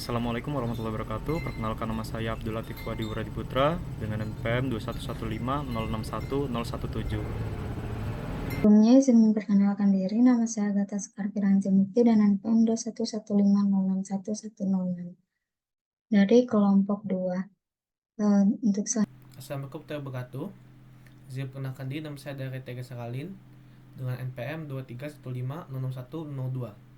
Assalamualaikum warahmatullahi wabarakatuh. Perkenalkan, nama saya Abdul Latif Wadi Wuradi Putra dengan NPM 21150161017. Sebelumnya izin memperkenalkan diri, nama saya Agatha Sekarkirang Mukti dan NPM 21150161106 dari kelompok 2. Untuk Assalamualaikum warahmatullahi wabarakatuh. Saya perkenalkan diri, nama saya dari Tega Sakalin dengan NPM 231506102.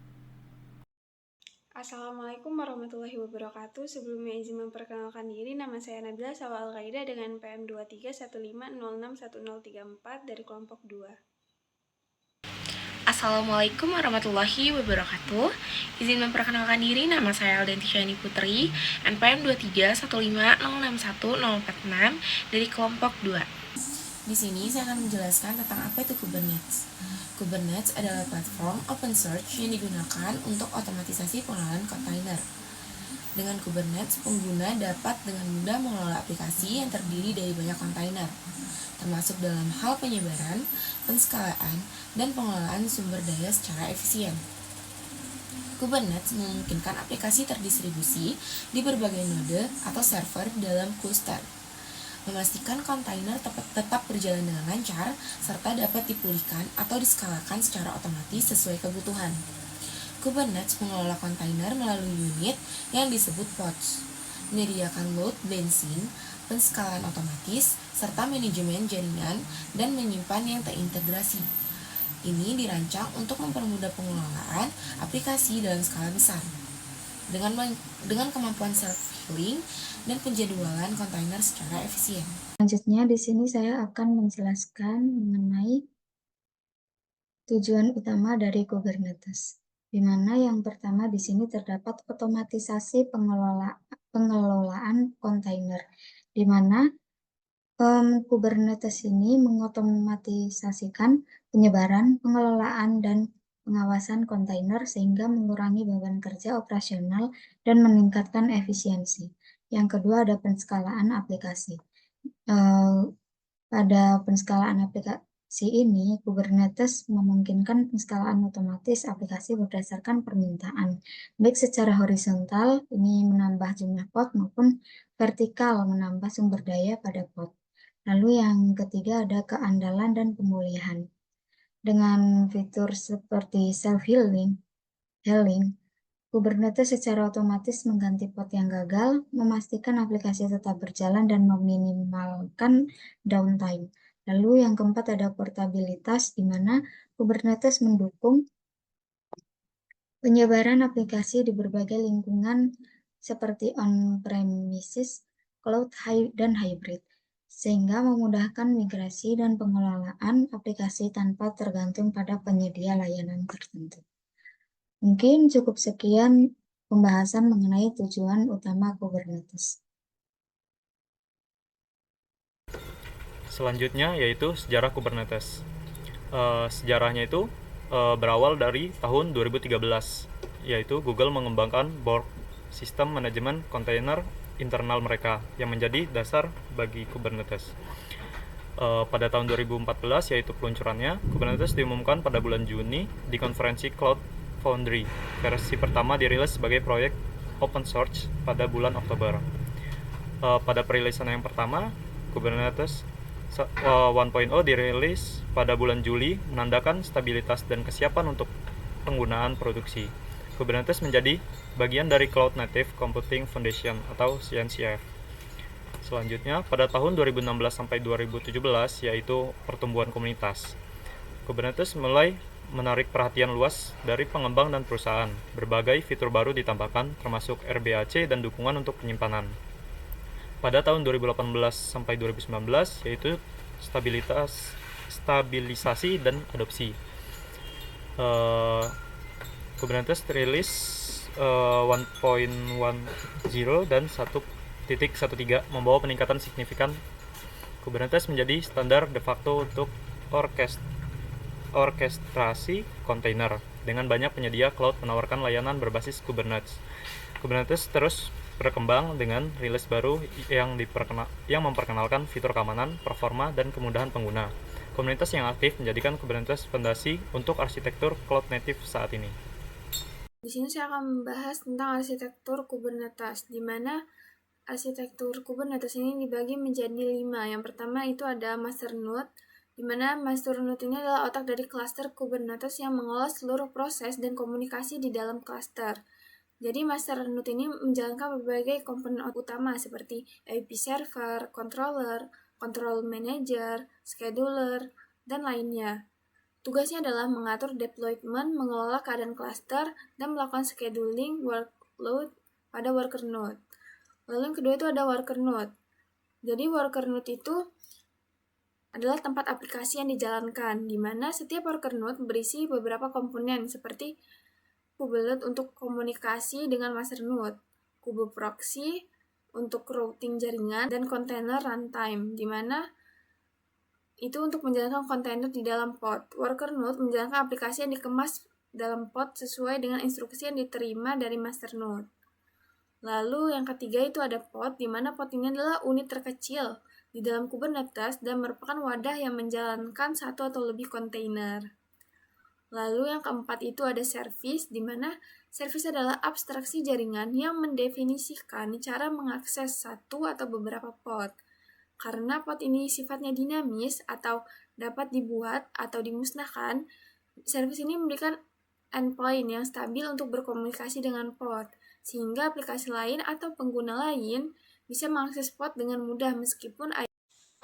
Assalamualaikum warahmatullahi wabarakatuh. Sebelumnya izin memperkenalkan diri, nama saya Nabila Sawa Al-Qaida dengan PM 2315061034 dari kelompok 2. Assalamualaikum warahmatullahi wabarakatuh. Izin memperkenalkan diri, nama saya Alden Tisyani Putri, NPM 23150610446 dari kelompok 2. Di sini saya akan menjelaskan tentang apa itu Kubernetes. Kubernetes adalah platform open source yang digunakan untuk otomatisasi pengelolaan kontainer. Dengan Kubernetes, pengguna dapat dengan mudah mengelola aplikasi yang terdiri dari banyak kontainer, termasuk dalam hal penyebaran, penskalaan, dan pengelolaan sumber daya secara efisien. Kubernetes memungkinkan aplikasi terdistribusi di berbagai node atau server dalam cluster, memastikan kontainer tetap berjalan dengan lancar, serta dapat dipulihkan atau diskalakan secara otomatis sesuai kebutuhan. Kubernetes mengelola kontainer melalui unit yang disebut pods, menyediakan load balancing, penskalaan otomatis, serta manajemen jaringan dan menyimpan yang terintegrasi. Ini dirancang untuk mempermudah pengelolaan aplikasi dalam skala besar, dengan kemampuan self-healing dan penjadwalan kontainer secara efisien. Selanjutnya di sini saya akan menjelaskan mengenai tujuan utama dari Kubernetes, di mana yang pertama di sini terdapat otomatisasi pengelolaan kontainer, di mana Kubernetes ini mengotomatisasikan penyebaran, pengelolaan, dan pengawasan kontainer sehingga mengurangi beban kerja operasional dan meningkatkan efisiensi. Yang kedua ada penskalaan aplikasi. Pada penskalaan aplikasi ini, Kubernetes memungkinkan penskalaan otomatis aplikasi berdasarkan permintaan, baik secara horizontal, ini menambah jumlah pod, maupun vertikal, menambah sumber daya pada pod. Lalu yang ketiga ada keandalan dan pemulihan. Dengan fitur seperti self-healing, Kubernetes secara otomatis mengganti pod yang gagal, memastikan aplikasi tetap berjalan dan meminimalkan downtime. Lalu yang keempat ada portabilitas, di mana Kubernetes mendukung penyebaran aplikasi di berbagai lingkungan seperti on-premises, cloud, dan hybrid, sehingga memudahkan migrasi dan pengelolaan aplikasi tanpa tergantung pada penyedia layanan tertentu. Mungkin cukup sekian pembahasan mengenai tujuan utama Kubernetes. Selanjutnya yaitu sejarah Kubernetes. Sejarahnya itu berawal dari tahun 2013, yaitu Google mengembangkan Borg, sistem manajemen kontainer internal mereka yang menjadi dasar bagi Kubernetes. Pada tahun 2014, yaitu peluncurannya, Kubernetes diumumkan pada bulan Juni di konferensi Cloud Foundry. Versi pertama dirilis sebagai proyek open source pada bulan Oktober. Pada perilisan yang pertama, Kubernetes 1.0 dirilis pada bulan Juli, menandakan stabilitas dan kesiapan untuk penggunaan produksi. Kubernetes menjadi bagian dari Cloud Native Computing Foundation atau CNCF. Selanjutnya, pada tahun 2016 sampai 2017, yaitu pertumbuhan komunitas. Kubernetes mulai menarik perhatian luas dari pengembang dan perusahaan. Berbagai fitur baru ditambahkan, termasuk RBAC dan dukungan untuk penyimpanan. Pada tahun 2018 sampai 2019, yaitu stabilisasi dan adopsi. Kubernetes rilis 1.10 dan 1.13 membawa peningkatan signifikan. Kubernetes menjadi standar de facto untuk orkestrasi kontainer, dengan banyak penyedia cloud menawarkan layanan berbasis Kubernetes. Kubernetes terus berkembang dengan rilis baru yang memperkenalkan fitur keamanan, performa, dan kemudahan pengguna. Komunitas yang aktif menjadikan Kubernetes fondasi untuk arsitektur cloud native saat ini. Di sini saya akan membahas tentang arsitektur Kubernetes, di mana arsitektur Kubernetes ini dibagi menjadi 5. Yang pertama itu ada masternode, di mana masternode ini adalah otak dari cluster Kubernetes yang mengolah seluruh proses dan komunikasi di dalam cluster. Jadi masternode ini menjalankan berbagai komponen utama seperti IP server, controller, control manager, scheduler, dan lainnya. Tugasnya adalah mengatur deployment, mengelola keadaan cluster, dan melakukan scheduling workload pada worker node. Lalu yang kedua itu ada worker node. Jadi worker node itu adalah tempat aplikasi yang dijalankan, di mana setiap worker node berisi beberapa komponen seperti kubelet untuk komunikasi dengan master node, kube proxy untuk routing jaringan, dan kontainer runtime, di mana itu untuk menjalankan kontainer di dalam pod. Worker node menjalankan aplikasi yang dikemas dalam pod sesuai dengan instruksi yang diterima dari master node. Lalu yang ketiga itu ada pod, di mana pod ini adalah unit terkecil di dalam Kubernetes dan merupakan wadah yang menjalankan satu atau lebih kontainer. Lalu yang keempat itu ada service, di mana service adalah abstraksi jaringan yang mendefinisikan cara mengakses satu atau beberapa pod. Karena pod ini sifatnya dinamis atau dapat dibuat atau dimusnahkan, service ini memberikan endpoint yang stabil untuk berkomunikasi dengan pod, sehingga aplikasi lain atau pengguna lain bisa mengakses pod dengan mudah meskipun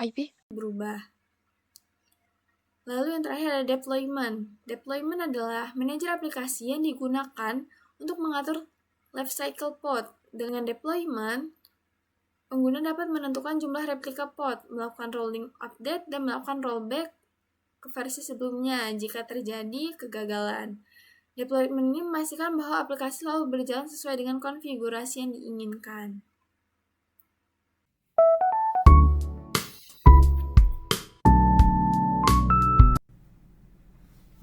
IP berubah. Lalu yang terakhir ada deployment. Deployment adalah manajer aplikasi yang digunakan untuk mengatur lifecycle pod. Dengan deployment, pengguna dapat menentukan jumlah replika pod, melakukan rolling update, dan melakukan rollback ke versi sebelumnya jika terjadi kegagalan. Deployment ini memastikan bahwa aplikasi selalu berjalan sesuai dengan konfigurasi yang diinginkan.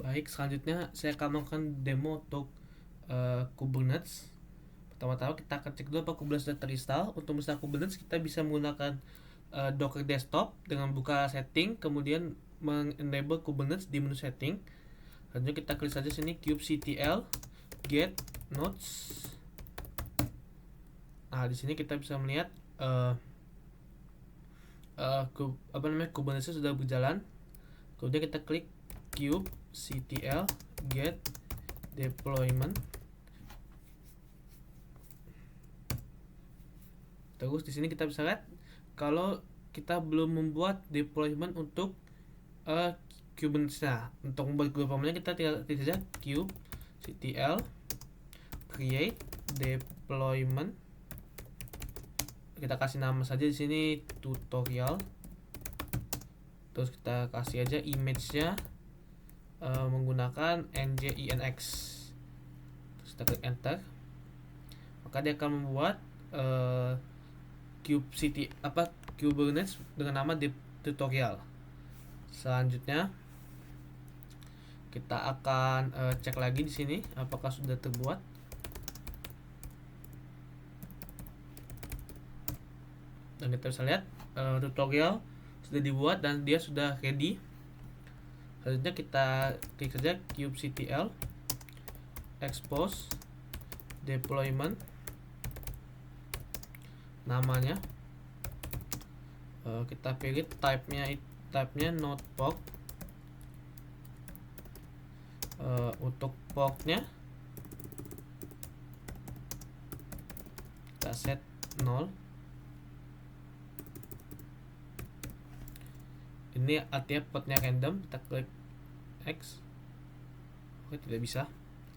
Baik, selanjutnya saya akan melakukan demo untuk Kubernetes. Pertama-tama kita akan cek dulu apakah Kubernetes sudah terinstall. Untuk menginstal Kubernetes kita bisa menggunakan Docker Desktop dengan buka setting, kemudian mengenable Kubernetes di menu setting. Selanjutnya kita klik saja sini kubectl get nodes. Nah, di sini kita bisa melihat Kubernetes sudah berjalan. Kemudian kita klik kubectl get deployment. Terus di sini kita bisa lihat kalau kita belum membuat deployment untuk Kubernetes. Nah, untuk membuat deployment kita tinggal klik saja kubectl create deployment. Kita kasih nama saja di sini tutorial. Terus kita kasih aja image-nya menggunakan nginx. Terus kita klik enter. Maka dia akan membuat Kubernetes dengan nama tutorial. Selanjutnya kita akan cek lagi di sini apakah sudah terbuat. Dan kita bisa lihat tutorial sudah dibuat dan dia sudah ready. Selanjutnya kita klik saja kubectl expose deployment, namanya kita pilih type-nya notebook. Untuk portnya kita set 0. Ini artinya portnya random. Kita klik X. Oke, tidak bisa.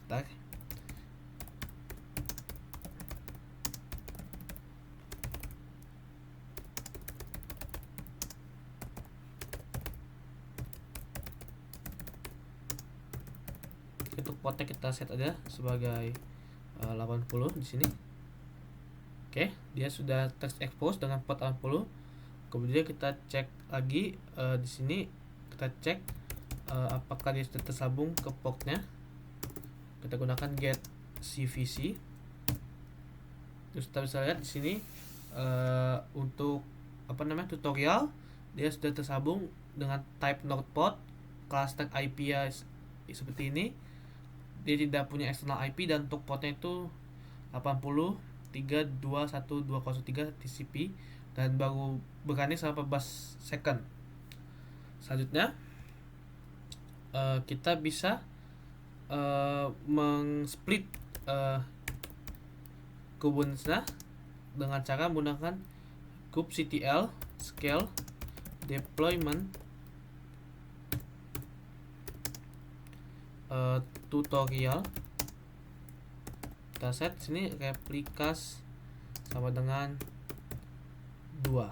Bentar. Untuk portnya kita set aja sebagai 80 di sini. Oke, dia sudah terexpose dengan port 80. Kemudian kita cek lagi di sini, kita cek apakah dia sudah tersambung ke portnya. Kita gunakan get cvc. Terus kita bisa lihat di sini untuk tutorial, dia sudah tersambung dengan type node port, cluster IP seperti ini. dia tidak punya external IP dan untuk portnya itu 80.321.203 TCP dan baru berani selama 14 second. Selanjutnya kita bisa mengsplit Kubernetes dengan cara menggunakan kubectl scale deployment tutorial kita set sini replikas sama dengan 2.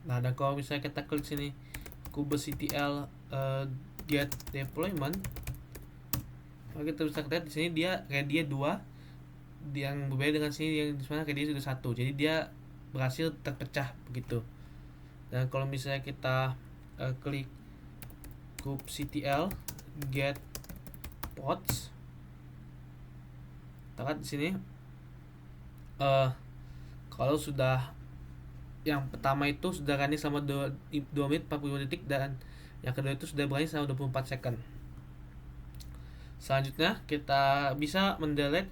Nah, dan kalau misalnya kita klik sini kubectl get deployment, maka kita bisa lihat di sini dia ready 2, yang berbeda dengan sini yang di mana ready sudah 1. Jadi dia berhasil terpecah begitu. Dan kalau misalnya kita klik kubectl get pods, kita lihat di sini kalau sudah yang pertama itu sudah running selama 2 menit 45 detik dan yang kedua itu sudah running selama 24 second. Selanjutnya kita bisa mendelete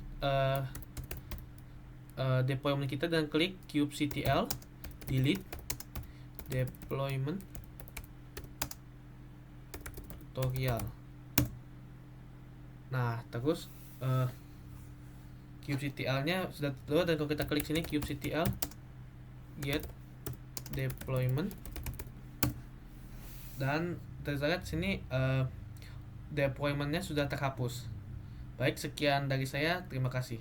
deployment kita dan klik kubectl delete deployment tutorial. Nah, terus kubectl-nya sudah keluar dan kalau kita klik sini kubectl get deployment dan terlihat sini deployment-nya sudah terhapus. Baik, sekian dari saya. Terima kasih.